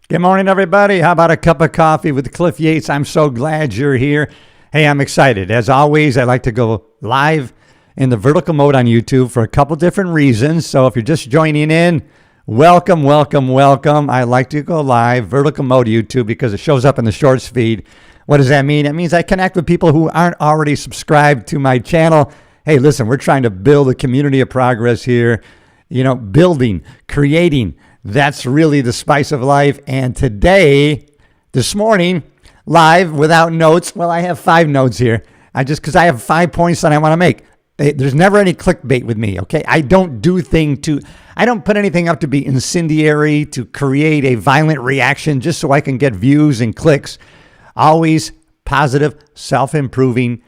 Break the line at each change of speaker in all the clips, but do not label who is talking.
Good morning, everybody. How about a cup of coffee with Cliff Yates? I'm so glad you're here. Hey, I'm excited. As always, I like to go live in the vertical mode on YouTube for a couple different reasons. So if you're just joining in, welcome, welcome, welcome. I like to go live, vertical mode YouTube, because it shows up in the shorts feed. What does that mean? It means I connect with people who aren't already subscribed to my channel. Hey, listen, we're trying to build a community of progress here. You know, building, creating. That's really the spice of life. And today, this morning, live without notes. Well, I have 5 notes here. Because I have 5 points that I want to make. There's never any clickbait with me, okay? I don't put anything up to be incendiary, to create a violent reaction just so I can get views and clicks. Always positive, self-improving,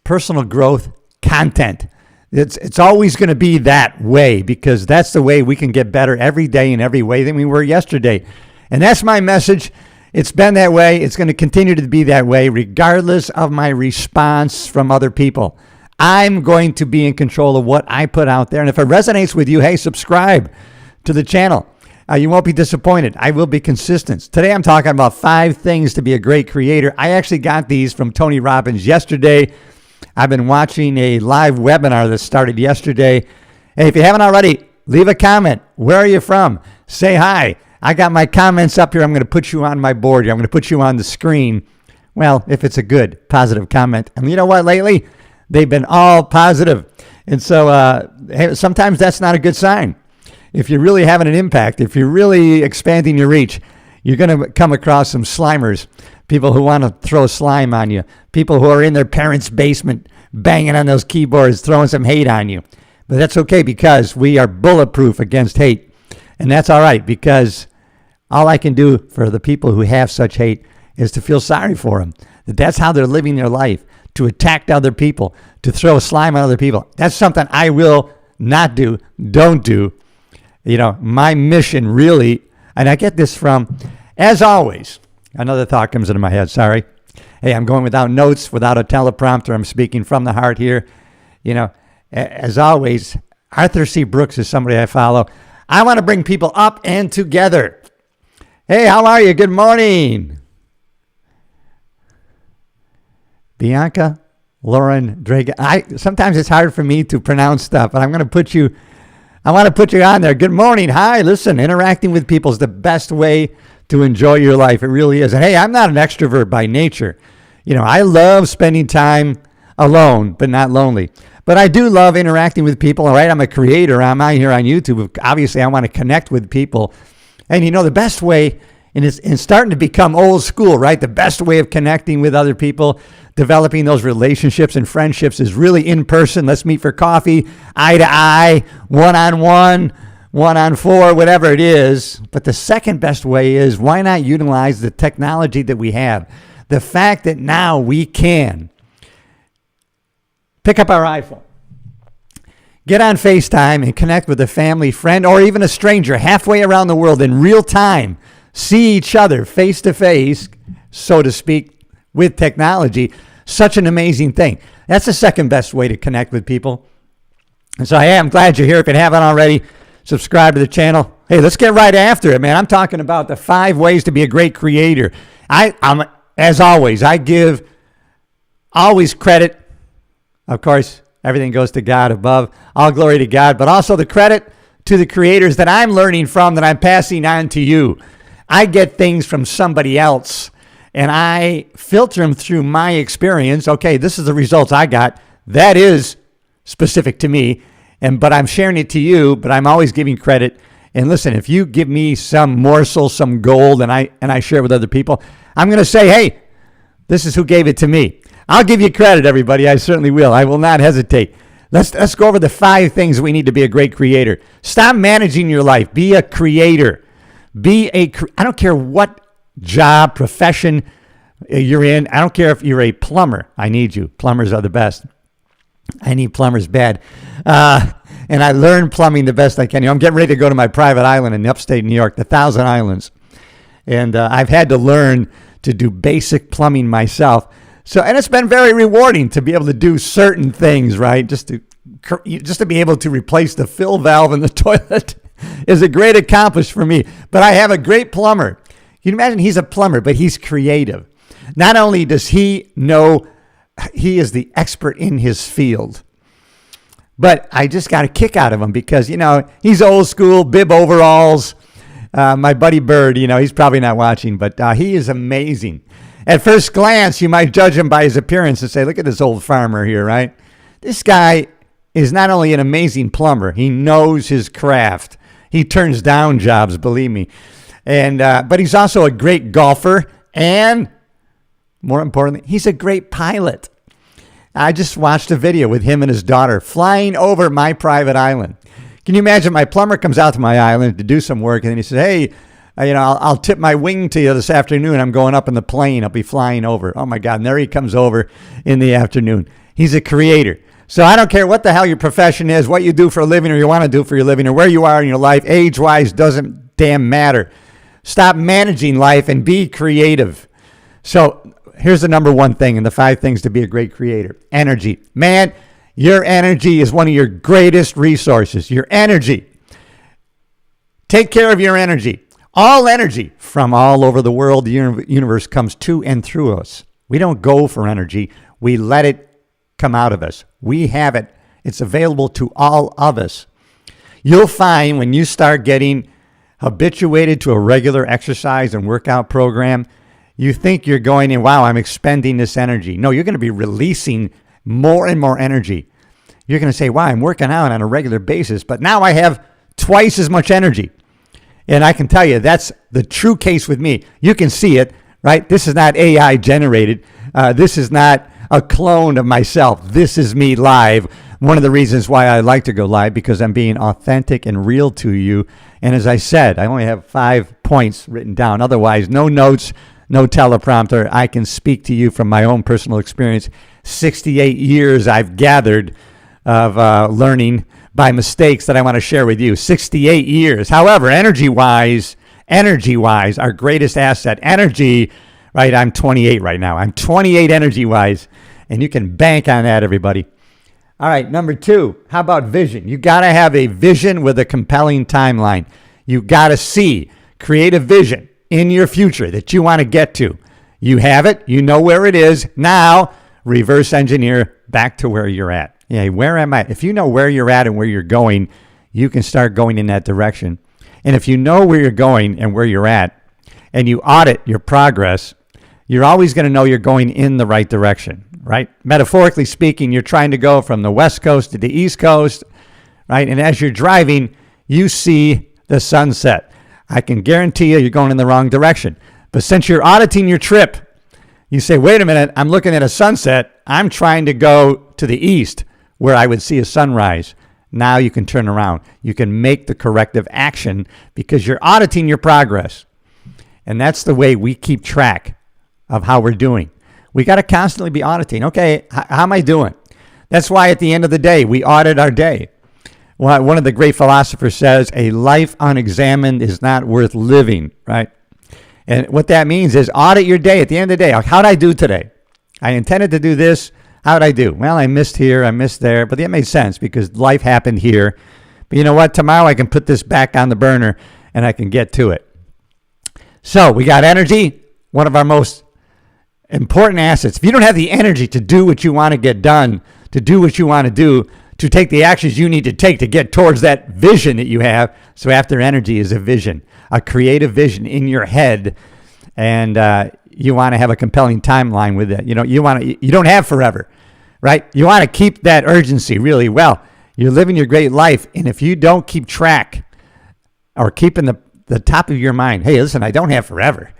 personal growth content. It's always going to be that way, because that's the way we can get better every day in every way than we were yesterday. And that's my message. It's been that way. It's going to continue to be that way regardless of my response from other people. I'm going to be in control of what I put out there. And if it resonates with you, hey, subscribe to the channel. You won't be disappointed. I will be consistent. Today I'm talking about 5 things to be a great creator. I actually got these from Tony Robbins yesterday. I've been watching a live webinar that started yesterday. Hey, if you haven't already, leave a comment. Where are you from? Say hi. I got my comments up here. I'm going to put you on my board here. I'm going to put you on the screen. Well, if it's a good, positive comment. And you know what? Lately, they've been all positive. And so hey, sometimes that's not a good sign. If you're really having an impact, if you're really expanding your reach, you're going to come across some slimers, people who want to throw slime on you, people who are in their parents' basement banging on those keyboards, throwing some hate on you. But that's okay, because we are bulletproof against hate. And that's all right, because all I can do for the people who have such hate is to feel sorry for them. That's how they're living their life, to attack other people, to throw slime on other people. That's something I will not do, don't do. You know, my mission really, and I get this from, as always, another thought comes into my head, sorry. Hey, I'm going without notes, without a teleprompter. I'm speaking from the heart here. You know, as always, Arthur C. Brooks is somebody I follow. I want to bring people up and together. Hey, how are you? Good morning. Bianca Lauren Drake. Sometimes it's hard for me to pronounce stuff, but I want to put you on there. Good morning. Hi. Listen, interacting with people is the best way to enjoy your life. It really is. And hey, I'm not an extrovert by nature. You know, I love spending time alone, but not lonely. But I do love interacting with people. All right, I'm a creator. I'm out here on YouTube. Obviously, I want to connect with people. And you know, the best way, and it's starting to become old school, right? The best way of connecting with other people, developing those relationships and friendships, is really in person. Let's meet for coffee, eye to eye, one-on-one, 1-on-4, whatever it is. But the second best way is, why not utilize the technology that we have? The fact that now we can pick up our iPhone, get on FaceTime and connect with a family, friend, or even a stranger halfway around the world in real time, see each other face to face, so to speak, with technology. Such an amazing thing. That's the second best way to connect with people. And so, hey, I'm glad you're here. If you haven't already, subscribe to the channel. Hey, let's get right after it, man. I'm talking about the 5 ways to be a great creator. I'm as always, I give always credit. Of course, everything goes to God above. All glory to God, but also the credit to the creators that I'm learning from, that I'm passing on to you. I get things from somebody else, and I filter them through my experience. Okay, this is the results I got. That is specific to me. But I'm sharing it to you, but I'm always giving credit. And listen, if you give me some morsel, some gold, and I share it with other people, I'm going to say, hey, this is who gave it to me. I'll give you credit, everybody. I certainly will. I will not hesitate. Let's go over the 5 things we need to be a great creator. Stop managing your life. Be a creator. I don't care what job, profession you're in. I don't care if you're a plumber. I need you. Plumbers are the best. I need plumbers bad. And I learned plumbing the best I can. You know, I'm getting ready to go to my private island in upstate New York, the Thousand Islands. And I've had to learn to do basic plumbing myself. And it's been very rewarding to be able to do certain things, right? Just to be able to replace the fill valve in the toilet. is a great accomplishment for me. But I have a great plumber. You can imagine he's a plumber, but he's creative. Not only does he know he is the expert in his field, but I just got a kick out of him because, he's old school, bib overalls. My buddy Bird, he's probably not watching, but he is amazing. At first glance, you might judge him by his appearance and say, look at this old farmer here, right? This guy is not only an amazing plumber, he knows his craft. He turns down jobs, believe me. But he's also a great golfer, and more importantly, he's a great pilot. I just watched a video with him and his daughter flying over my private island. Can you imagine my plumber comes out to my island to do some work, and then he says, hey, I'll tip my wing to you this afternoon. I'm going up in the plane. I'll be flying over. Oh, my God. And there he comes over in the afternoon. He's a creator. So I don't care what the hell your profession is, what you do for a living or you want to do for your living or where you are in your life, age-wise doesn't damn matter. Stop managing life and be creative. So here's the number one thing and the 5 things to be a great creator. Energy. Man, your energy is one of your greatest resources. Your energy. Take care of your energy. All energy from all over the world, the universe comes to and through us. We don't go for energy. We let it come out of us. We have it. It's available to all of us. You'll find when you start getting habituated to a regular exercise and workout program, you think you're going in, wow, I'm expending this energy. No, you're going to be releasing more and more energy. You're going to say, wow, I'm working out on a regular basis, but now I have twice as much energy. And I can tell you, that's the true case with me. You can see it, right? This is not AI generated. This is not a clone of myself. This is me live. One of the reasons why I like to go live, because I'm being authentic and real to you. And as I said, I only have 5 points written down. Otherwise, no notes, no teleprompter. I can speak to you from my own personal experience. 68 years I've gathered of learning by mistakes that I want to share with you. 68 years. However, energy-wise, our greatest asset, energy, right? I'm 28 right now. I'm 28 energy-wise, and you can bank on that, everybody. All right, number 2, how about vision? You got to have a vision with a compelling timeline. You got to see, create a vision in your future that you want to get to. You have it. You know where it is. Now, reverse engineer back to where you're at. Yeah, where am I? If you know where you're at and where you're going, you can start going in that direction. And if you know where you're going and where you're at, and you audit your progress, you're always going to know you're going in the right direction, right? Metaphorically speaking, you're trying to go from the West Coast to the East Coast, right? And as you're driving, you see the sunset. I can guarantee you're going in the wrong direction. But since you're auditing your trip, you say, wait a minute, I'm looking at a sunset. I'm trying to go to the east where I would see a sunrise. Now you can turn around. You can make the corrective action because you're auditing your progress. And that's the way we keep track of how we're doing. We got to constantly be auditing. Okay, how am I doing? That's why at the end of the day, we audit our day. One of the great philosophers says, a life unexamined is not worth living, right? And what that means is audit your day at the end of the day. How'd I do today? I intended to do this. How'd I do? Well, I missed here, I missed there, but that made sense because life happened here. But you know what? Tomorrow I can put this back on the burner and I can get to it. So we got energy, one of our most important assets. If you don't have the energy to do what you want to get done, to do what you want to do, to take the actions you need to take to get towards that vision that you have. So after energy is a vision, a creative vision in your head, and you want to have a compelling timeline with it. You don't have forever, right? You want to keep that urgency really well. You're living your great life, and if you don't keep track or keep in the top of your mind, hey, listen, I don't have forever,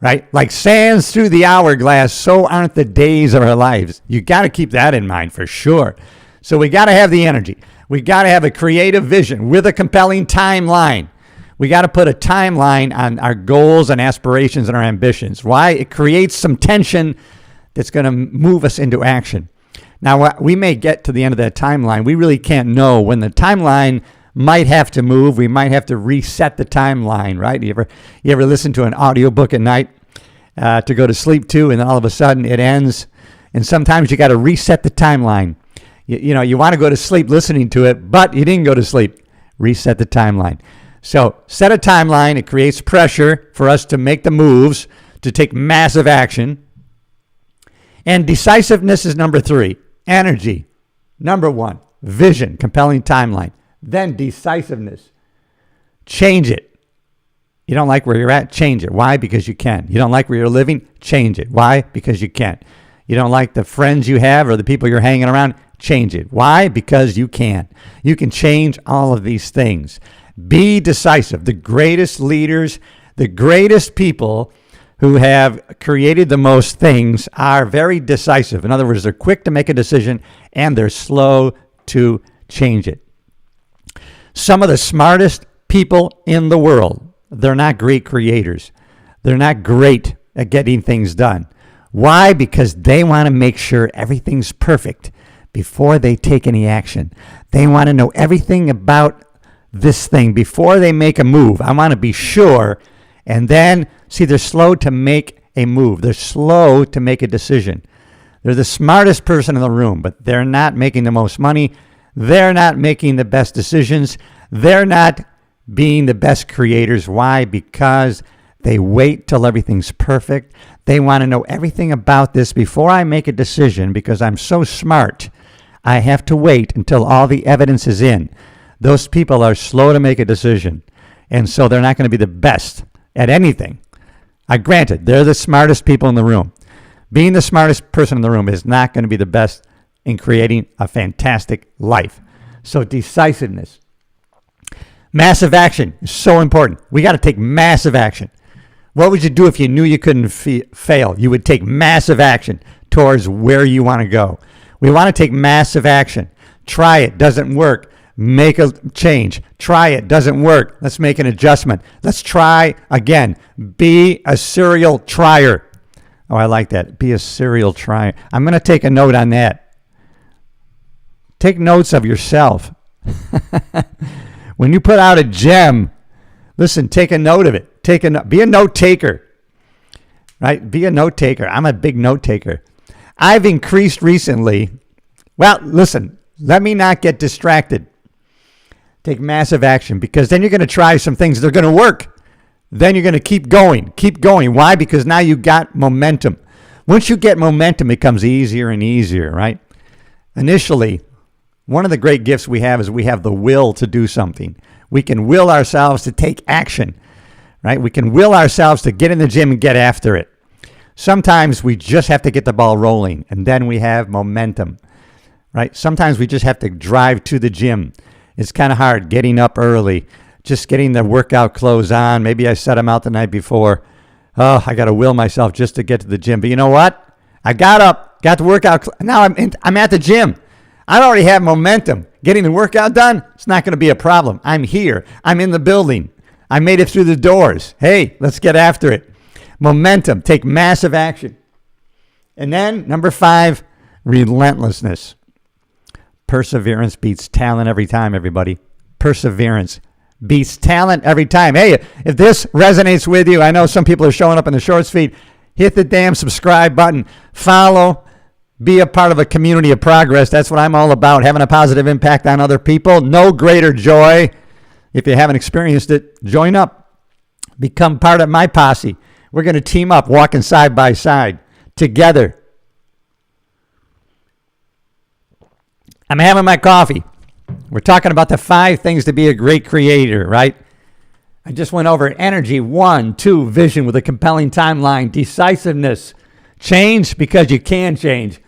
right? Like sands through the hourglass, so aren't the days of our lives. You got to keep that in mind for sure. So we got to have the energy. We got to have a creative vision with a compelling timeline. We got to put a timeline on our goals and aspirations and our ambitions. Why? It creates some tension that's going to move us into action. Now, we may get to the end of that timeline. We really can't know when the timeline might have to move. We might have to reset the timeline, right? You ever listen to an audiobook at night to go to sleep to, and then all of a sudden it ends, and sometimes you got to reset the timeline. You want to go to sleep listening to it, but you didn't go to sleep, reset the timeline. So set a timeline. It creates pressure for us to make the moves, to take massive action. And decisiveness is number 3. Energy, number 1. Vision, compelling timeline. Then decisiveness. Change it. You don't like where you're at? Change it. Why? Because you can. You don't like where you're living? Change it. Why? Because you can. You don't like the friends you have or the people you're hanging around? Change it. Why? Because you can. You can change all of these things. Be decisive. The greatest leaders, the greatest people who have created the most things are very decisive. In other words, they're quick to make a decision and they're slow to change it. Some of the smartest people in the world, they're not great creators. They're not great at getting things done. Why? Because they want to make sure everything's perfect before they take any action. They want to know everything about this thing before they make a move. I want to be sure. And then, see, they're slow to make a move. They're slow to make a decision. They're the smartest person in the room, but they're not making the most money. They're not making the best decisions. They're not being the best creators. Why? Because they wait till everything's perfect. They want to know everything about this before I make a decision because I'm so smart. I have to wait until all the evidence is in. Those people are slow to make a decision, and so they're not going to be the best at anything. Granted, they're the smartest people in the room. Being the smartest person in the room is not going to be the best in creating a fantastic life. So decisiveness. Massive action is so important. We got to take massive action. What would you do if you knew you couldn't fail? You would take massive action towards where you want to go. We want to take massive action. Try it. Doesn't work. Make a change. Try it. Doesn't work. Let's make an adjustment. Let's try again. Be a serial trier. Oh, I like that. Be a serial trier. I'm going to take a note on that. Take notes of yourself. When you put out a gem, listen, take a note of it. Be a note taker. Right? Be a note taker. I'm a big note taker. I've increased recently. Well, listen, let me not get distracted. Take massive action because then you're going to try some things that are going to work. Then you're going to keep going. Keep going. Why? Because now you got momentum. Once you get momentum, it becomes easier and easier, right? Initially, one of the great gifts we have is we have the will to do something. We can will ourselves to take action, right? We can will ourselves to get in the gym and get after it. Sometimes we just have to get the ball rolling, and then we have momentum, right? Sometimes we just have to drive to the gym. It's kind of hard getting up early, just getting the workout clothes on. Maybe I set them out the night before. Oh, I got to will myself just to get to the gym. But you know what? I got up, got the workout. Now I'm at the gym. I already have momentum. Getting the workout done, it's not going to be a problem. I'm here. I'm in the building. I made it through the doors. Hey, let's get after it. Momentum. Take massive action. And then, number 5, relentlessness. Perseverance beats talent every time, everybody. Perseverance beats talent every time. Hey, if this resonates with you, I know some people are showing up in the shorts feed. Hit the damn subscribe button. Follow. Be a part of a community of progress. That's what I'm all about, having a positive impact on other people. No greater joy. If you haven't experienced it, join up. Become part of my posse. We're going to team up, walking side by side, together. I'm having my coffee. We're talking about the 5 things to be a great creator, right? I just went over energy, 1, 2, vision with a compelling timeline, decisiveness, change because you can change.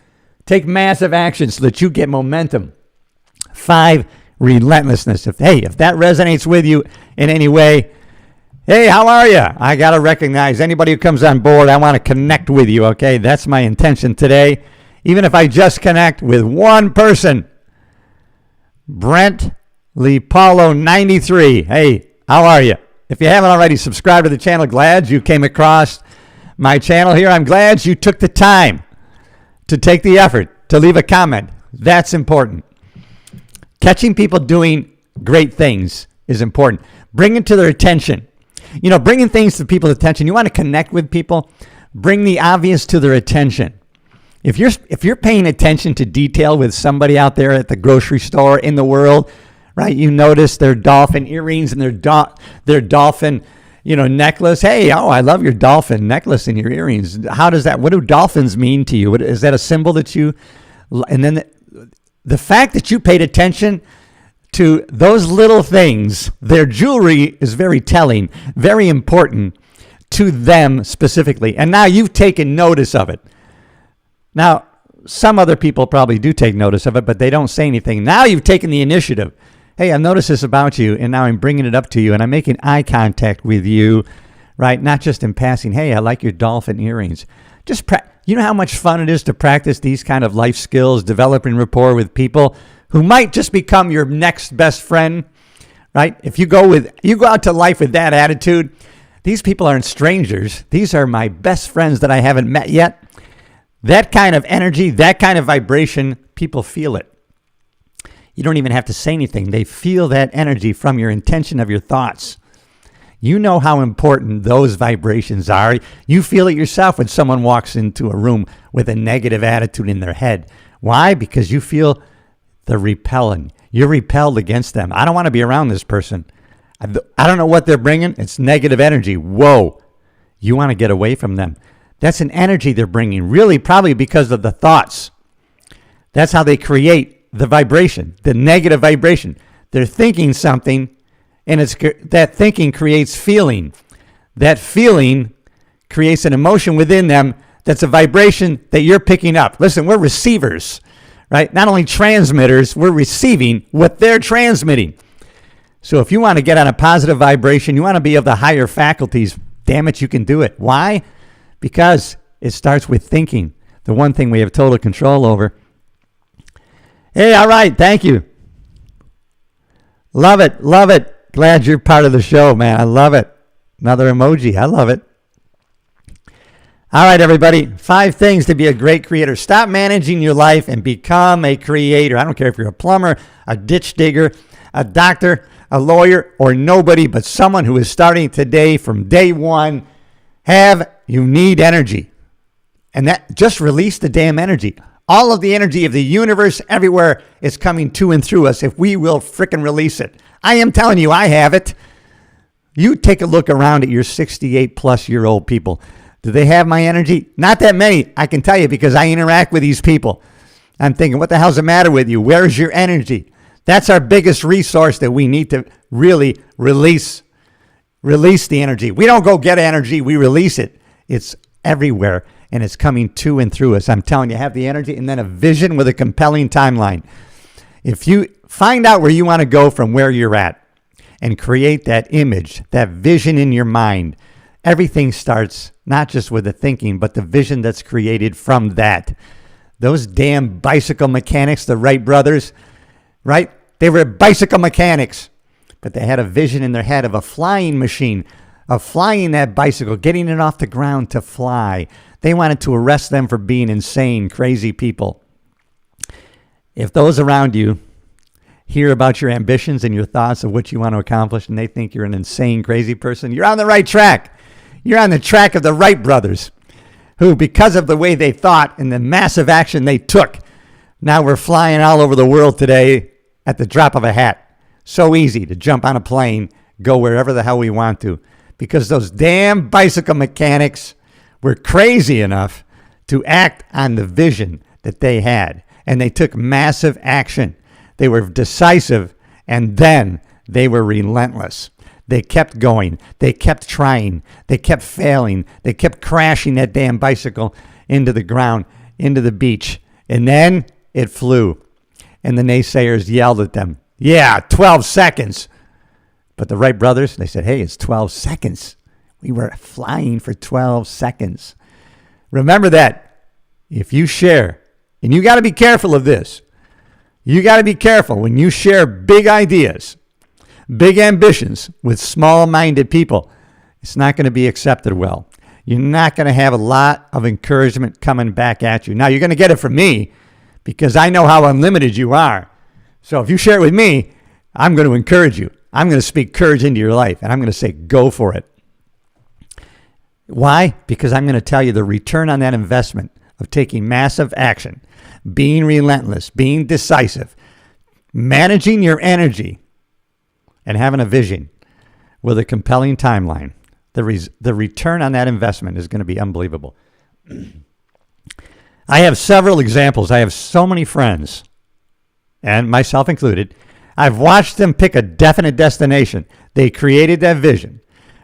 Take massive action so that you get momentum. 5, relentlessness. If that resonates with you in any way, hey, how are you? I got to recognize anybody who comes on board. I want to connect with you, okay? That's my intention today. Even if I just connect with one person. Brent Lee Paulo 93. Hey, how are you? If you haven't already subscribed to the channel, glad you came across my channel here. I'm glad you took the time to take the effort to leave a comment. That's important. Catching people doing great things is important. Bringing to their attention. You know, bringing things to people's attention. You want to connect with people. Bring the obvious to their attention. If you're paying attention to detail with somebody out there at the grocery store, in the world, right? You notice their dolphin earrings and their dolphin, necklace. Hey, I love your dolphin necklace and your earrings. What do dolphins mean to you? Is that a symbol that you, and then the fact that you paid attention to those little things, their jewelry is very telling, very important to them specifically. And now you've taken notice of it. Now, some other people probably do take notice of it, but they don't say anything. Now you've taken the initiative. Hey, I've noticed this about you, and now I'm bringing it up to you, and I'm making eye contact with you, right? Not just in passing. Hey, I like your dolphin earrings. You know how much fun it is to practice these kind of life skills, developing rapport with people who might just become your next best friend, right? If you go out to life with that attitude, these people aren't strangers. These are my best friends that I haven't met yet. That kind of energy, that kind of vibration, people feel it. You don't even have to say anything. They feel that energy from your intention of your thoughts. You know how important those vibrations are. You feel it yourself when someone walks into a room with a negative attitude in their head. Why? Because you feel they're repelling. You're repelled against them. I don't want to be around this person. I don't know what they're bringing. It's negative energy. Whoa. You want to get away from them. That's an energy they're bringing, really probably because of the thoughts. That's how they create the vibration, the negative vibration. They're thinking something, and that thinking creates feeling. That feeling creates an emotion within them that's a vibration that you're picking up. Listen, we're receivers, right? Not only transmitters, we're receiving what they're transmitting. So if you want to get on a positive vibration, you want to be of the higher faculties, damn it, you can do it. Why? Because it starts with thinking, the one thing we have total control over. Hey, all right, thank you. Love it, love it. Glad you're part of the show, man. I love it. Another emoji. I love it. All right, everybody. 5 things to be a great creator. Stop managing your life and become a creator. I don't care if you're a plumber, a ditch digger, a doctor, a lawyer, or nobody, but someone who is starting today from day one. You need energy. And that just release the damn energy. All of the energy of the universe everywhere is coming to and through us if we will frickin' release it. I am telling you, I have it. You take a look around at your 68-plus-year-old people. Do they have my energy? Not that many, I can tell you, because I interact with these people. I'm thinking, what the hell's the matter with you? Where's your energy? That's our biggest resource that we need to really release the energy. We don't go get energy, we release it. It's everywhere. And it's coming to and through us. I'm telling you, have the energy and then a vision with a compelling timeline. If you find out where you want to go from where you're at and create that image, that vision in your mind, everything starts not just with the thinking, but the vision that's created from that. Those damn bicycle mechanics, the Wright brothers, right? They were bicycle mechanics, but they had a vision in their head of a flying machine, of flying that bicycle, getting it off the ground to fly. They wanted to arrest them for being insane, crazy people. If those around you hear about your ambitions and your thoughts of what you want to accomplish and they think you're an insane, crazy person, you're on the right track. You're on the track of the Wright brothers, who, because of the way they thought and the massive action they took, now we're flying all over the world today at the drop of a hat. So easy to jump on a plane, go wherever the hell we want to, because those damn bicycle mechanics were crazy enough to act on the vision that they had. And they took massive action. They were decisive, and then they were relentless. They kept going. They kept trying. They kept failing. They kept crashing that damn bicycle into the ground, into the beach. And then it flew. And the naysayers yelled at them. Yeah, 12 seconds. But the Wright brothers, they said, hey, it's 12 seconds. We were flying for 12 seconds. Remember that. If you share, and you got to be careful of this. You got to be careful when you share big ideas, big ambitions with small-minded people. It's not going to be accepted well. You're not going to have a lot of encouragement coming back at you. Now, you're going to get it from me because I know how unlimited you are. So if you share it with me, I'm going to encourage you. I'm going to speak courage into your life, and I'm going to say, go for it. Why? Because I'm going to tell you the return on that investment of taking massive action, being relentless, being decisive, managing your energy, and having a vision with a compelling timeline, the return on that investment is going to be unbelievable. I have several examples. I have so many friends, and myself included. I've watched them pick a definite destination. They created that vision,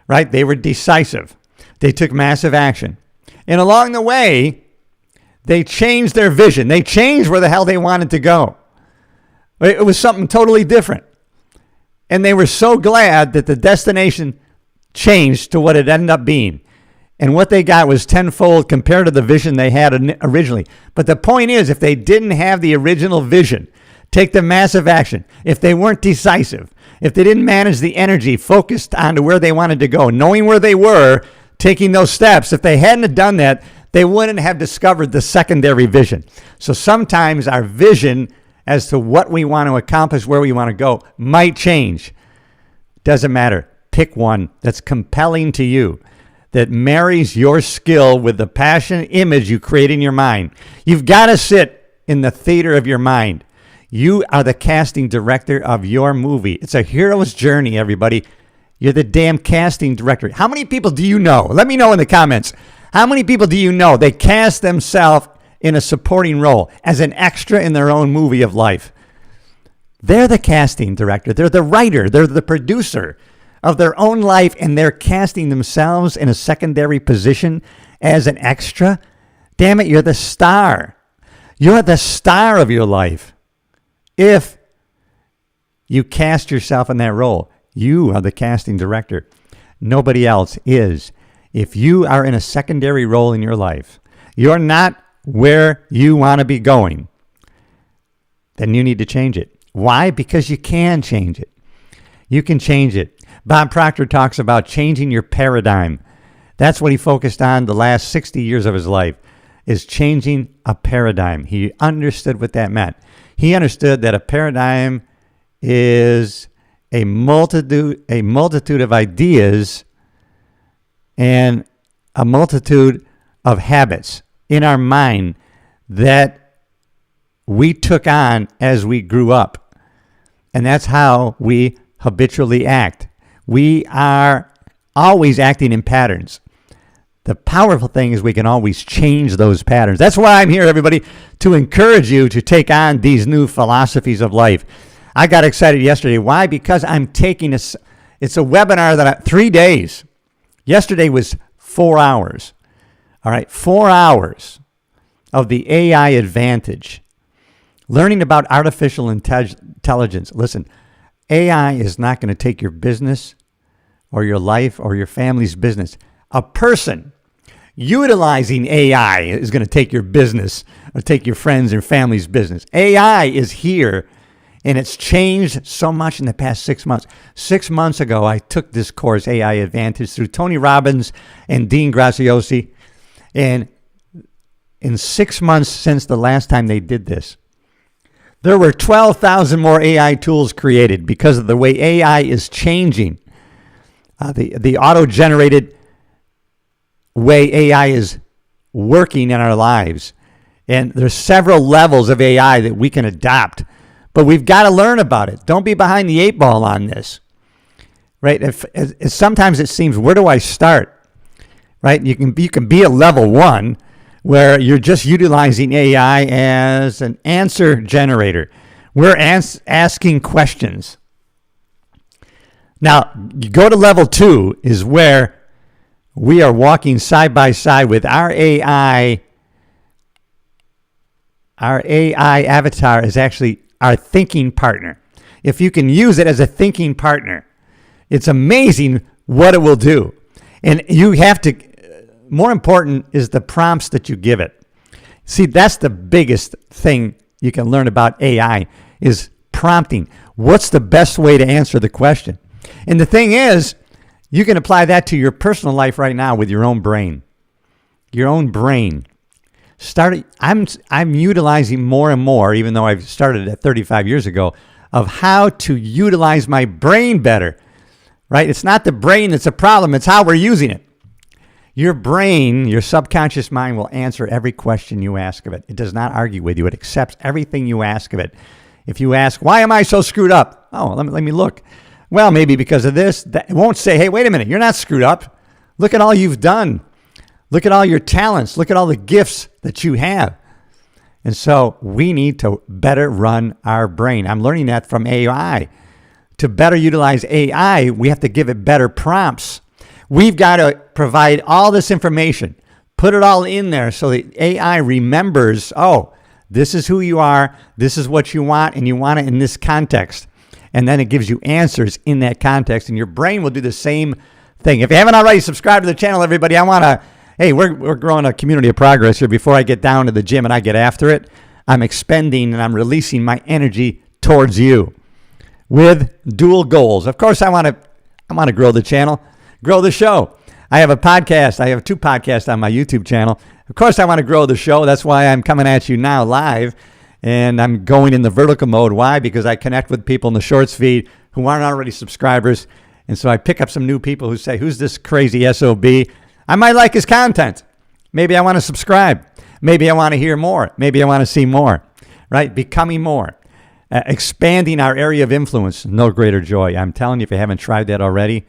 right? They were decisive. They took massive action. And along the way, they changed their vision. They changed where the hell they wanted to go. It was something totally different. And they were so glad that the destination changed to what it ended up being. And what they got was tenfold compared to the vision they had originally. But the point is, if they didn't have the original vision, take the massive action, if they weren't decisive, if they didn't manage the energy focused on to where they wanted to go, knowing where they were, taking those steps, if they hadn't have done that, they wouldn't have discovered the secondary vision. So sometimes our vision as to what we want to accomplish, where we want to go, might change. Doesn't matter. Pick one that's compelling to you, that marries your skill with the passion image you create in your mind. You've got to sit in the theater of your mind. You are the casting director of your movie. It's a hero's journey, everybody. You're the damn casting director. How many people do you know? Let me know in the comments. How many people do you know they cast themselves in a supporting role as an extra in their own movie of life? They're the casting director. They're the writer. They're the producer of their own life, and they're casting themselves in a secondary position as an extra. Damn it, you're the star. You're the star of your life. If you cast yourself in that role, you are the casting director. Nobody else is. If you are in a secondary role in your life, you're not where you want to be going, then you need to change it. Why? Because you can change it. You can change it. Bob Proctor talks about changing your paradigm. That's what he focused on the last 60 years of his life, is changing a paradigm. He understood what that meant. He understood that a paradigm is a multitude of ideas and a multitude of habits in our mind that we took on as we grew up. And that's how we habitually act. We are always acting in patterns. The powerful thing is we can always change those patterns. That's why I'm here, everybody, to encourage you to take on these new philosophies of life. I got excited yesterday. Why? Because I'm taking it's a webinar that 3 days. Yesterday was 4 hours. All right, 4 hours of the AI advantage. Learning about artificial intelligence. Listen, AI is not going to take your business or your life or your family's business. A person utilizing AI is going to take your business or take your friends and family's business. AI is here, and it's changed so much in the past 6 months. 6 months ago, I took this course, AI Advantage, through Tony Robbins and Dean Graziosi. And in 6 months since the last time they did this, there were 12,000 more AI tools created because of the way AI is changing. The auto-generated way AI is working in our lives. And there's several levels of AI that we can adopt. But we've got to learn about it. Don't be behind the 8 ball on this. Right? Sometimes it seems, where do I start? Right? You can be a level 1 where you're just utilizing AI as an answer generator. We're asking questions. Now, you go to level 2 is where we are walking side by side with our AI. Our AI avatar is actually our thinking partner. If you can use it as a thinking partner, it's amazing what it will do. And you have to, more important is the prompts that you give it. See, that's the biggest thing you can learn about AI is prompting. What's the best way to answer the question? And the thing is, you can apply that to your personal life right now with your own brain. Your own brain. I'm utilizing more and more, even though I've started it 35 years ago, of how to utilize my brain better. Right? It's not the brain that's a problem, it's how we're using it. Your brain, your subconscious mind will answer every question you ask of it. It does not argue with you. It accepts everything you ask of it. If you ask, why am I so screwed up? Oh, let me look. Well, maybe because of this. It won't say, hey, wait a minute, you're not screwed up. Look at all you've done. Look at all your talents. Look at all the gifts that you have. And so we need to better run our brain. I'm learning that from AI. To better utilize AI, we have to give it better prompts. We've got to provide all this information, put it all in there so the AI remembers, oh, this is who you are, this is what you want, and you want it in this context. And then it gives you answers in that context, and your brain will do the same thing. If you haven't already subscribed to the channel, everybody, we're growing a community of progress here. Before I get down to the gym and I get after it, I'm expending and I'm releasing my energy towards you with dual goals. Of course, I want to grow the channel, grow the show. I have a podcast. I have 2 podcasts on my YouTube channel. Of course, I want to grow the show. That's why I'm coming at you now live, and I'm going in the vertical mode. Why? Because I connect with people in the shorts feed who aren't already subscribers, and so I pick up some new people who say, who's this crazy SOB? I might like his content. Maybe I want to subscribe. Maybe I want to hear more. Maybe I want to see more, right? Becoming more. Expanding our area of influence, no greater joy. I'm telling you, if you haven't tried that already,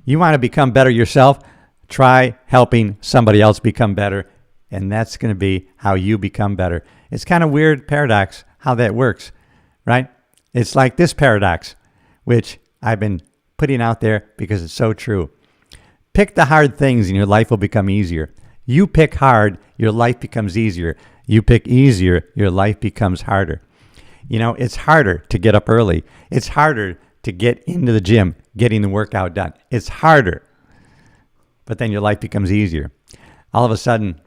you want to become better yourself, try helping somebody else become better, and that's going to be how you become better. It's kind of weird paradox how that works, right? It's like this paradox, which I've been putting out there because it's so true. Pick the hard things and your life will become easier. You pick hard, your life becomes easier. You pick easier, your life becomes harder. You know, it's harder to get up early. It's harder to get into the gym, getting the workout done. It's harder. But then your life becomes easier. All of a sudden,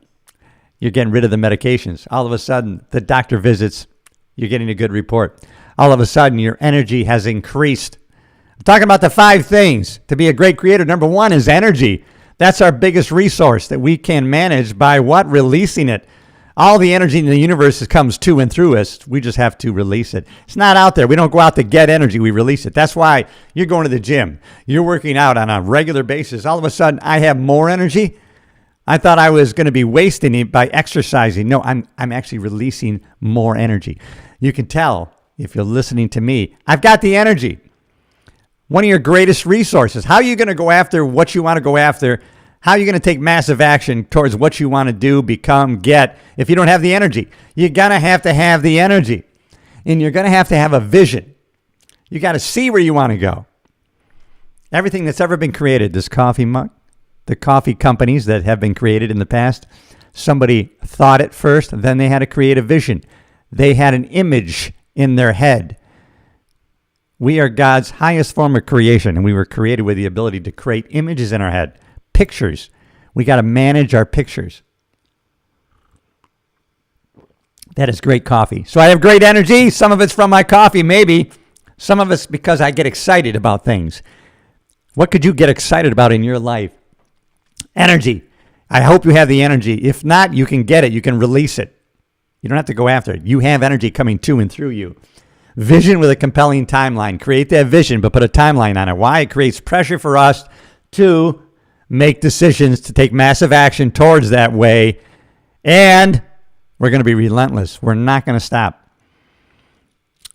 you're getting rid of the medications. All of a sudden, the doctor visits, you're getting a good report. All of a sudden, your energy has increased. I'm talking about the 5 things to be a great creator. Number 1 is energy. That's our biggest resource that we can manage by what? Releasing it. All the energy in the universe comes to and through us. We just have to release it. It's not out there. We don't go out to get energy. We release it. That's why you're going to the gym. You're working out on a regular basis. All of a sudden, I have more energy. I thought I was going to be wasting it by exercising. No, I'm actually releasing more energy. You can tell if you're listening to me. I've got the energy. One of your greatest resources. How are you going to go after what you want to go after? How are you going to take massive action towards what you want to do, become, get, if you don't have the energy? You're going to have the energy. And you're going to have a vision. You got to see where you want to go. Everything that's ever been created, this coffee mug, the coffee companies that have been created in the past, somebody thought it first, then they had to create a vision. They had an image in their head. We are God's highest form of creation, and we were created with the ability to create images in our head. Pictures. We got to manage our pictures. That is great coffee. So I have great energy. Some of it's from my coffee, maybe. Some of it's because I get excited about things. What could you get excited about in your life? Energy. I hope you have the energy. If not, you can get it. You can release it. You don't have to go after it. You have energy coming to and through you. Vision with a compelling timeline. Create that vision, but put a timeline on it. Why? It creates pressure for us to make decisions, to take massive action towards that way, and we're going to be relentless. We're not going to stop.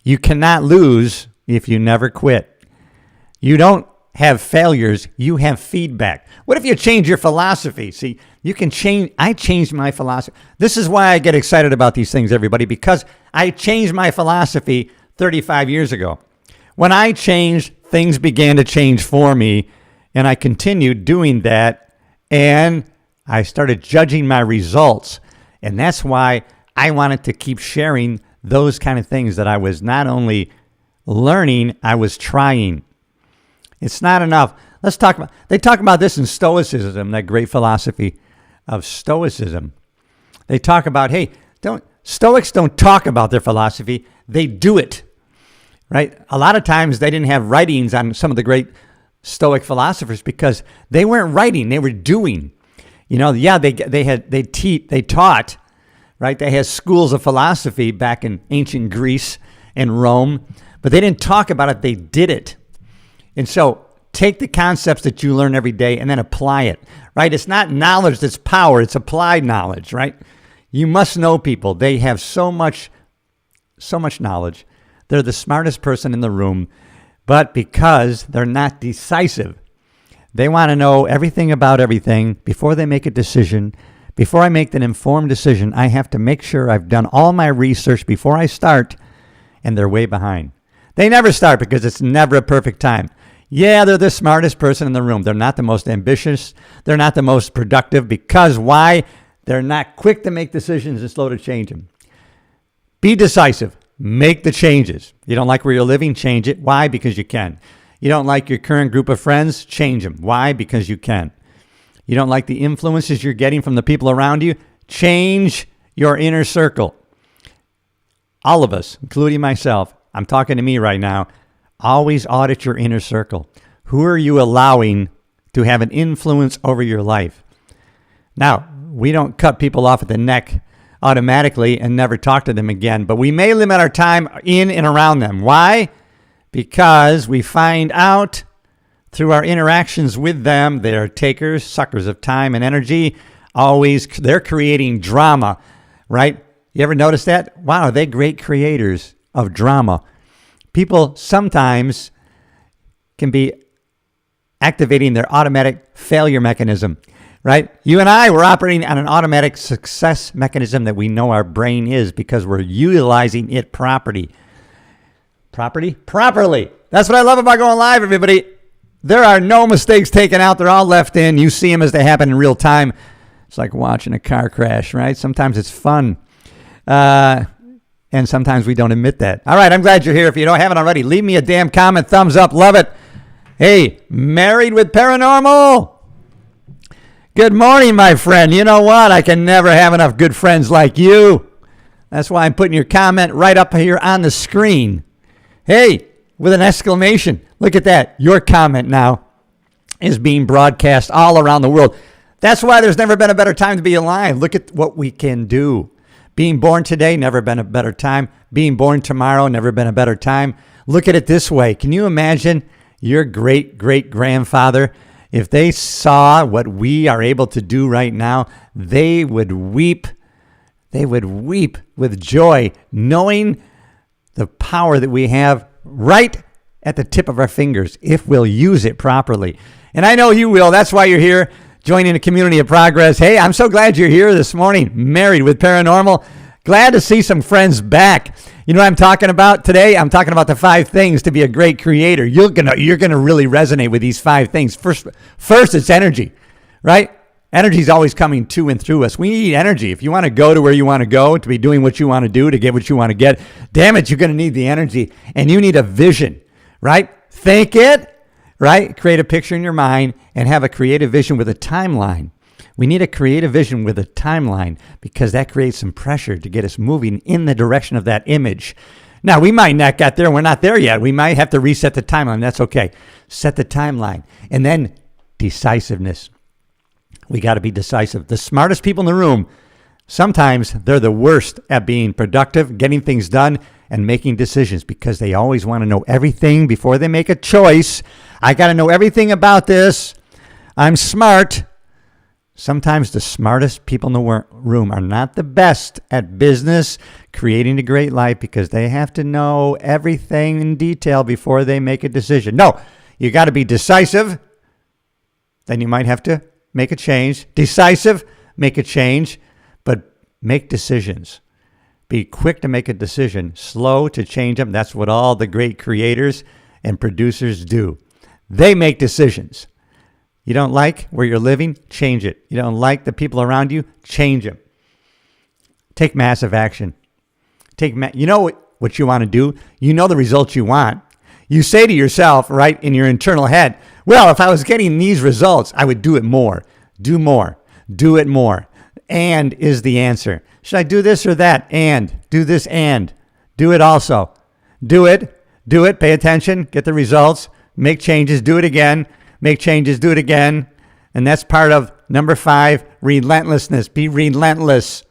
You cannot lose if you never quit. You don't have failures, you have feedback. What if you change your philosophy? See, you can change. I changed my philosophy. This is why I get excited about these things, everybody, because I changed my philosophy 35 years ago. When I changed, things began to change for me. And I continued doing that, and I started judging my results. And that's why I wanted to keep sharing those kind of things that I was not only learning, I was trying. It's not enough. They talk about this in Stoicism, that great philosophy of Stoicism. They talk about, hey, Stoics don't talk about their philosophy, they do it, right? A lot of times they didn't have writings on some of the great Stoic philosophers because they weren't writing, they were doing. You know, yeah, they taught, right? They had schools of philosophy back in ancient Greece and Rome, but they didn't talk about it, they did it. And so take the concepts that you learn every day and then apply it, right? It's not knowledge that's power, it's applied knowledge, right? You must know people. They have so much knowledge. They're the smartest person in the room, But because they're not decisive, they want to know everything about everything before they make a decision. Before I make an informed decision, I have to make sure I've done all my research before I start, and they're way behind. They never start because it's never a perfect time. Yeah, they're the smartest person in the room. They're not the most ambitious. They're not the most productive because why? They're not quick to make decisions and slow to change them. Be decisive. Make the changes. You don't like where you're living? Change it. Why? Because you can. You don't like your current group of friends? Change them. Why? Because you can. You don't like the influences you're getting from the people around you? Change your inner circle. All of us, including myself, I'm talking to me right now, always audit your inner circle. Who are you allowing to have an influence over your life? Now, we don't cut people off at the neck automatically and never talk to them again, but we may limit our time in and around them. Why? Because we find out through our interactions with them, they're takers, suckers of time and energy. Always, they're creating drama, right? You ever notice that? Wow, they're great creators of drama. People sometimes can be activating their automatic failure mechanism, right? You and I, we're operating on an automatic success mechanism that we know our brain is because we're utilizing it properly. Properly. That's what I love about going live, everybody. There are no mistakes taken out. They're all left in. You see them as they happen in real time. It's like watching a car crash, right? Sometimes it's fun. And sometimes we don't admit that. All right, I'm glad you're here. If you haven't already, leave me a damn comment, thumbs up, love it. Hey, Married with Paranormal. Good morning, my friend. You know what? I can never have enough good friends like you. That's why I'm putting your comment right up here on the screen. Hey, with an exclamation. Look at that. Your comment now is being broadcast all around the world. That's why there's never been a better time to be alive. Look at what we can do. Being born today, never been a better time. Being born tomorrow, never been a better time. Look at it this way. Can you imagine your great-great-grandfather? If they saw what we are able to do right now, they would weep. They would weep with joy, knowing the power that we have right at the tip of our fingers if we'll use it properly. And I know you will. That's why you're here. Joining a community of progress. Hey, I'm so glad you're here this morning. Married with Paranormal. Glad to see some friends back. You know what I'm talking about today? I'm talking about the 5 things to be a great creator. You're gonna really resonate with these 5 things. First, it's energy, right? Energy is always coming to and through us. We need energy. If you want to go to where you want to go, to be doing what you want to do, to get what you want to get, damn it, you're going to need the energy. And you need a vision, right? Think it. Right? Create a picture in your mind and have a creative vision with a timeline. We need a creative vision with a timeline because that creates some pressure to get us moving in the direction of that image. Now, we might not get there. We're not there yet. We might have to reset the timeline. That's okay. Set the timeline. And then decisiveness. We got to be decisive. The smartest people in the room, sometimes they're the worst at being productive, getting things done, and making decisions because they always want to know everything before they make a choice. I got to know everything about this. I'm smart. Sometimes the smartest people in the room are not the best at business, creating a great life because they have to know everything in detail before they make a decision. No, you got to be decisive. Then you might have to make a change. Decisive, make a change, but make decisions. Be quick to make a decision, slow to change them. That's what all the great creators and producers do. They make decisions. You don't like where you're living? Change it. You don't like the people around you? Change them. Take massive action. You know what you want to do? You know the results you want. You say to yourself, right, in your internal head, well, if I was getting these results, I would do it more. Do more. Do it more. And is the answer. Should I do this or that? And. Do this and. Do it also. Do it. Do it. Pay attention. Get the results. Make changes. Do it again. Make changes. Do it again. And that's part of number 5, relentlessness. Be relentless.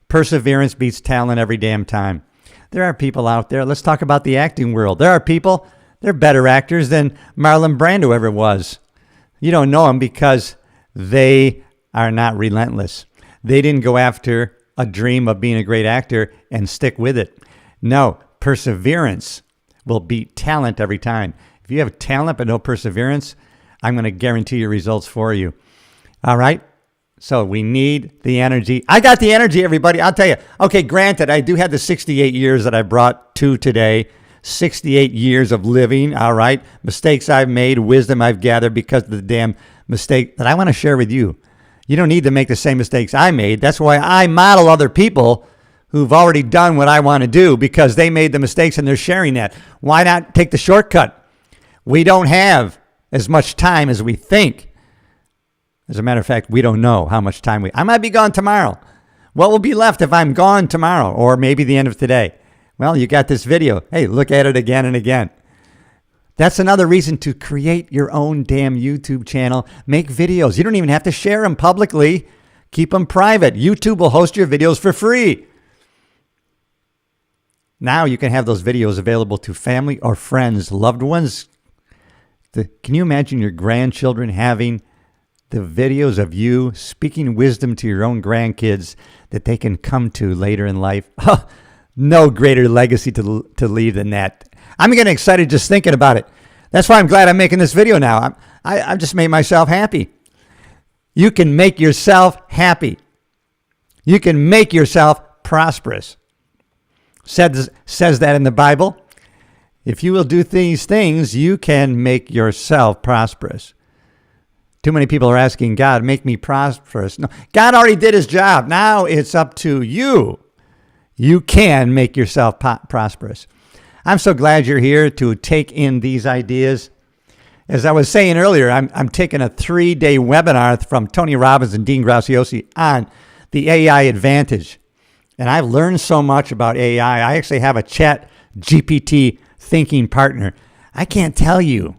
Perseverance beats talent every damn time. There are people out there. Let's talk about the acting world. There are people, they're better actors than Marlon Brando ever was. You don't know them because they are not relentless. They didn't go after a dream of being a great actor and stick with it. No, perseverance will beat talent every time. If you have talent but no perseverance, I'm going to guarantee your results for you. All right? So we need the energy. I got the energy, everybody. I'll tell you. Okay, granted, I do have the 68 years that I brought to today. 68 years of living, all right? Mistakes I've made, wisdom I've gathered because of the damn mistake that I want to share with you. You don't need to make the same mistakes I made. That's why I model other people who've already done what I want to do, because they made the mistakes and they're sharing that. Why not take the shortcut? We don't have as much time as we think. As a matter of fact, we don't know how much time I might be gone tomorrow. What will be left if I'm gone tomorrow, or maybe the end of today? Well, you got this video. Hey, look at it again and again. That's another reason to create your own damn YouTube channel. Make videos. You don't even have to share them publicly. Keep them private. YouTube will host your videos for free. Now you can have those videos available to family or friends, loved ones. Can you imagine your grandchildren having the videos of you speaking wisdom to your own grandkids that they can come to later in life? No greater legacy to leave than that. I'm getting excited just thinking about it. That's why I'm glad I'm making this video now. I've just made myself happy. You can make yourself happy. You can make yourself prosperous. Says that in the Bible. If you will do these things, you can make yourself prosperous. Too many people are asking God, make me prosperous. No, God already did his job. Now it's up to you. You can make yourself prosperous. I'm so glad you're here to take in these ideas. As I was saying earlier, I'm taking a 3-day webinar from Tony Robbins and Dean Graziosi on the AI advantage. And I've learned so much about AI. I actually have a Chat GPT thinking partner. I can't tell you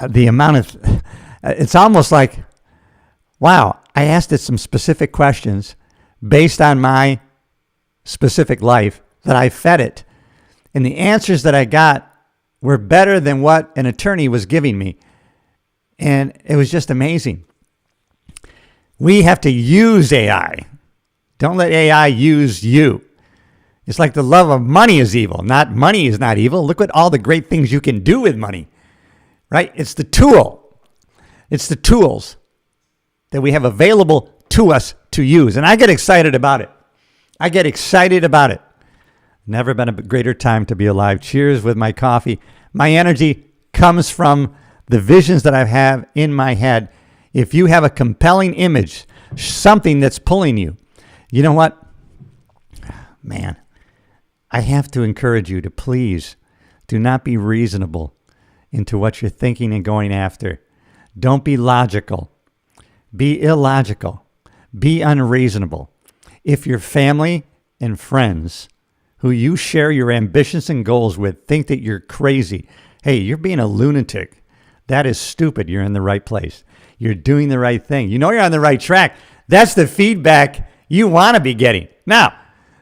the amount of, it's almost like, wow, I asked it some specific questions based on my specific life that I fed it. And the answers that I got were better than what an attorney was giving me. And it was just amazing. We have to use AI. Don't let AI use you. It's like the love of money is evil. Not money is not evil. Look at all the great things you can do with money, right? It's the tool. It's the tools that we have available to us to use. And I get excited about it. I get excited about it. Never been a greater time to be alive. Cheers with my coffee. My energy comes from the visions that I have in my head. If you have a compelling image, something that's pulling you, you know what? Man, I have to encourage you to please do not be reasonable into what you're thinking and going after. Don't be logical. Be illogical. Be unreasonable. If your family and friends who you share your ambitions and goals with think that you're crazy, hey, you're being a lunatic. That is stupid. You're in the right place. You're doing the right thing. You know you're on the right track. That's the feedback you want to be getting. Now,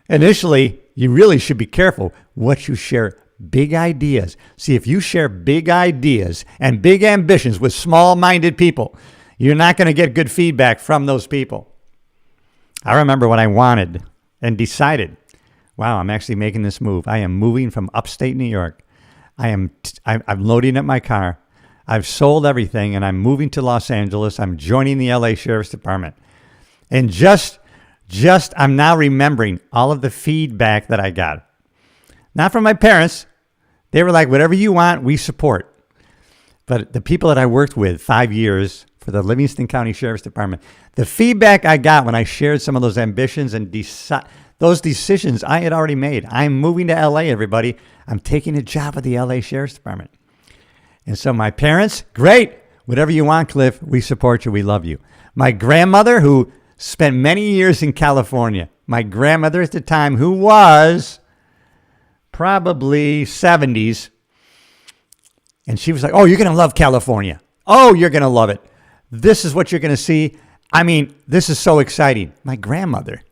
initially, you really should be careful what you share. Big ideas. See, if you share big ideas and big ambitions with small-minded people, you're not going to get good feedback from those people. I remember when I wanted and decided, wow, I'm actually making this move. I am moving from upstate New York. I'm loading up my car. I've sold everything, and I'm moving to Los Angeles. I'm joining the LA Sheriff's Department. And just I'm now remembering all of the feedback that I got. Not from my parents. They were like, whatever you want, we support. But the people that I worked with 5 years for the Livingston County Sheriff's Department, the feedback I got when I shared some of those ambitions and those decisions I had already made. I'm moving to LA, everybody. I'm taking a job at the LA Sheriff's Department. And so my parents, great. Whatever you want, Cliff, we support you. We love you. My grandmother, who spent many years in California, my grandmother at the time, who was probably 70s, and she was like, oh, you're going to love California. Oh, you're going to love it. This is what you're going to see. I mean, this is so exciting. My grandmother,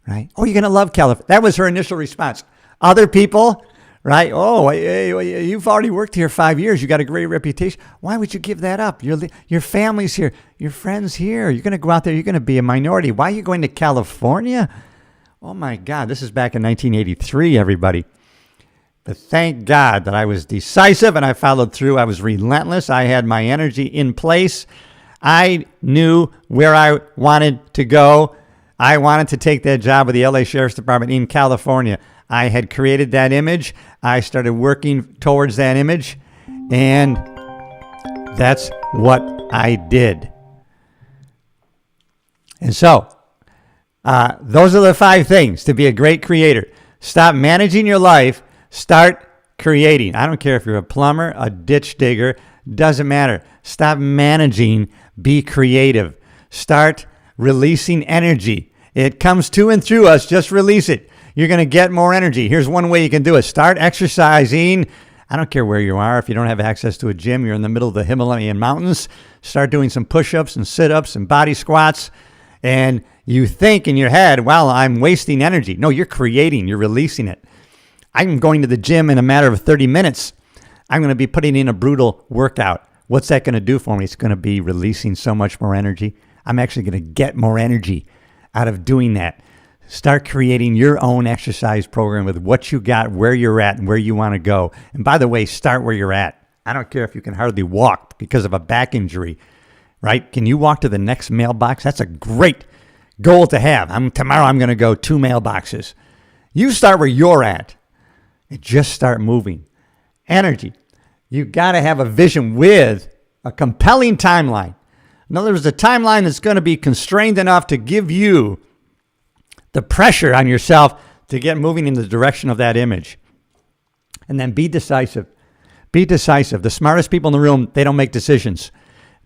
right? Oh, you're going to love California. That was her initial response. Other people, right? Oh, you've already worked here 5 years. You got a great reputation. Why would you give that up? Your family's here. Your friends here. You're going to go out there. You're going to be a minority. Why are you going to California? Oh, my God. This is back in 1983, everybody. But thank God that I was decisive and I followed through. I was relentless. I had my energy in place. I knew where I wanted to go. I wanted to take that job with the LA Sheriff's Department in California. I had created that image. I started working towards that image, and that's what I did. And so, those are the 5 things to be a great creator. Stop managing your life. Start creating. I don't care if you're a plumber, a ditch digger, doesn't matter. Stop managing. Be creative. Start releasing energy. It comes to and through us. Just release it. You're going to get more energy. Here's one way you can do it. Start exercising. I don't care where you are. If you don't have access to a gym, you're in the middle of the Himalayan mountains. Start doing some push-ups and sit-ups and body squats. And you think in your head, well, I'm wasting energy. No, you're creating. You're releasing it. I'm going to the gym in a matter of 30 minutes. I'm going to be putting in a brutal workout. What's that going to do for me? It's going to be releasing so much more energy. I'm actually going to get more energy out of doing that. Start creating your own exercise program with what you got, where you're at, and where you want to go. And by the way, start where you're at. I don't care if you can hardly walk because of a back injury, right? Can you walk to the next mailbox? That's a great goal to have. Tomorrow I'm going to go 2 mailboxes. You start where you're at and just start moving. Energy. You got to have a vision with a compelling timeline. In other words, a timeline that's going to be constrained enough to give you the pressure on yourself to get moving in the direction of that image. And then be decisive. Be decisive. The smartest people in the room, they don't make decisions.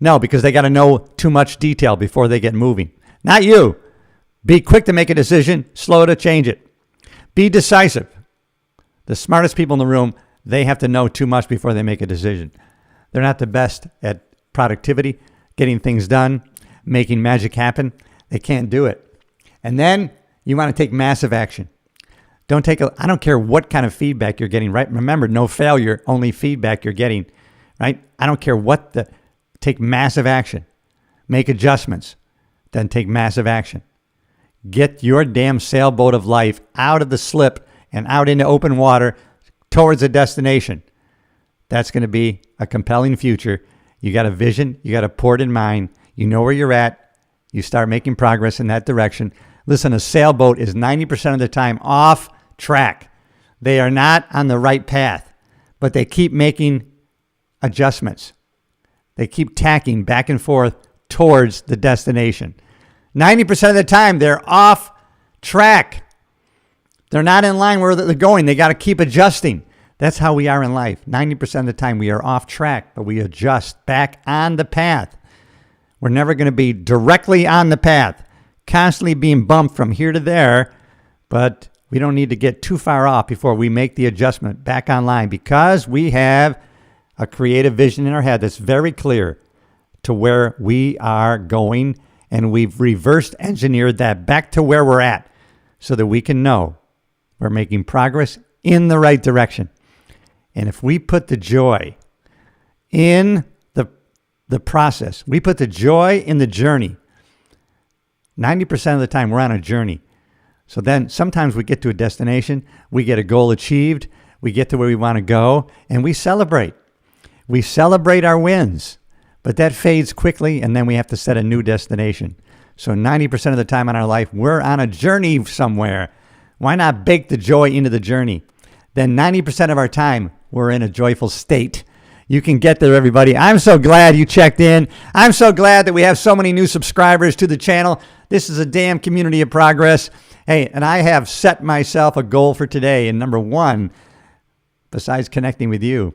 No, because they got to know too much detail before they get moving. Not you. Be quick to make a decision, slow to change it. Be decisive. The smartest people in the room, they have to know too much before they make a decision. They're not the best at productivity, getting things done, making magic happen. They can't do it. And then you want to take massive action. I don't care what kind of feedback you're getting, right? Remember, no failure, only feedback you're getting, right? I don't care take massive action. Make adjustments, then take massive action. Get your damn sailboat of life out of the slip and out into open water towards a destination. That's going to be a compelling future. You got a vision. You got a port in mind. You know where you're at. You start making progress in that direction. Listen, a sailboat is 90% of the time off track. They are not on the right path, but they keep making adjustments. They keep tacking back and forth towards the destination. 90% of the time, they're off track. They're not in line where they're going. They got to keep adjusting. That's how we are in life. 90% of the time, we are off track, but we adjust back on the path. We're never going to be directly on the path, constantly being bumped from here to there, but we don't need to get too far off before we make the adjustment back online because we have a creative vision in our head that's very clear to where we are going, and we've reversed engineered that back to where we're at so that we can know we're making progress in the right direction. And if we put the joy in the process, we put the joy in the journey, 90% of the time we're on a journey. So then sometimes we get to a destination, we get a goal achieved, we get to where we want to go, and we celebrate. We celebrate our wins, but that fades quickly, and then we have to set a new destination. So 90% of the time in our life, we're on a journey somewhere. Why not bake the joy into the journey? Then 90% of our time, we're in a joyful state. You can get there, everybody. I'm so glad you checked in. I'm so glad that we have so many new subscribers to the channel. This is a damn community of progress. Hey, and I have set myself a goal for today. And number 1, besides connecting with you,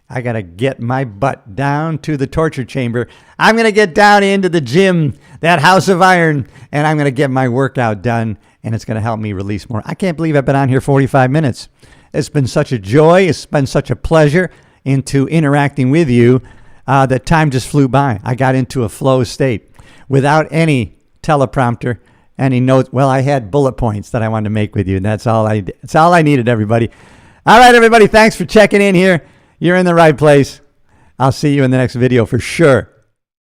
I got to get my butt down to the torture chamber. I'm going to get down into the gym, that house of iron, and I'm going to get my workout done, and it's going to help me release more. I can't believe I've been on here 45 minutes. It's been such a joy. It's been such a pleasure into interacting with you that time just flew by. I got into a flow state without any teleprompter, any notes. Well, I had bullet points that I wanted to make with you, and that's all I needed, everybody. All right, everybody, thanks for checking in here. You're in the right place. I'll see you in the next video for sure.